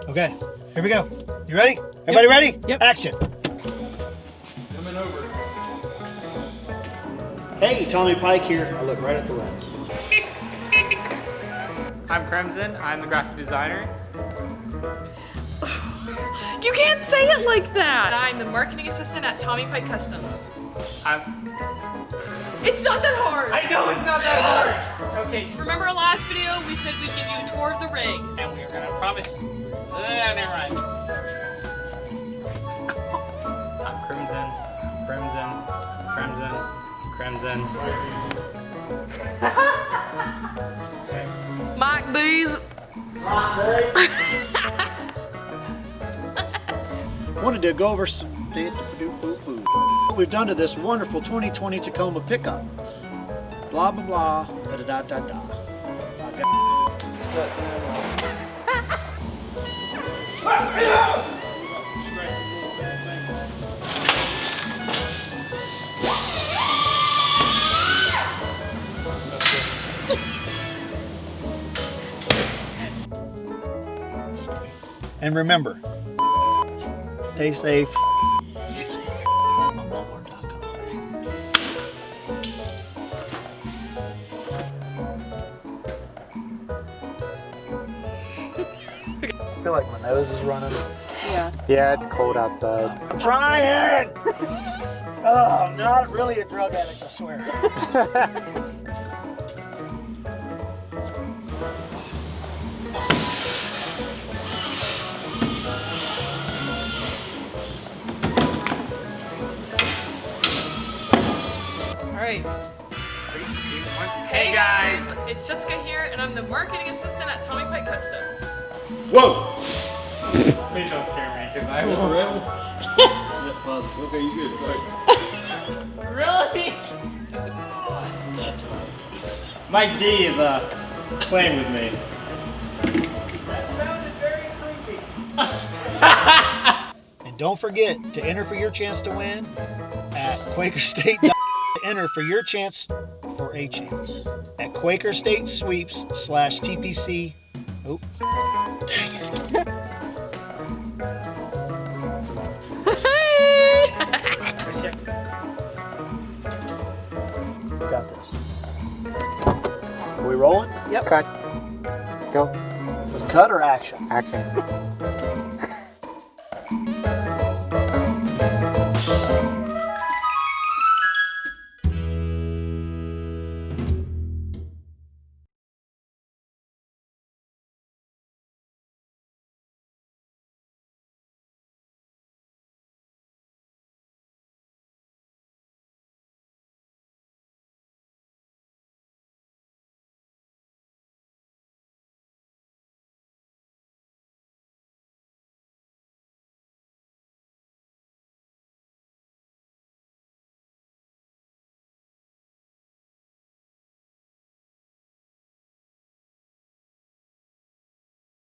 Okay, here we go. You ready? Everybody ready? Yep. Action. Coming over. Hey, Tommy Pike here. I look right at the lens. I'm Crimson. I'm the graphic designer. You can't say it like that! I'm the marketing assistant at Tommy Pike Customs. It's not that hard! I know it's not that hard! Okay, Remember our last video? We said we'd give you a tour of the ring. and we are gonna promise. Never mind. I'm Crimson. Crimson. Mike B's. Wanted to go over what we've done to this wonderful 2020 Tacoma pickup. Blah, blah, blah, da da da da. And remember, stay safe. I feel like my nose is running. Yeah, it's cold outside. I'm trying! Oh, I'm not really a drug addict, I swear. Alright. Hey guys! It's Jessica here, and I'm the marketing assistant at Tommy Pike Customs. Whoa! Please don't scare me, because I will. Okay, you good. Really? Mike D is playing with me. That sounded very creepy. And don't forget to enter for your chance to win at Quaker State. Enter for your chance for a chance at Quaker State Sweeps /TPC. Oh, dang it. Got this. Are we rolling? Yep. Cut. Go. Cut or action? Action.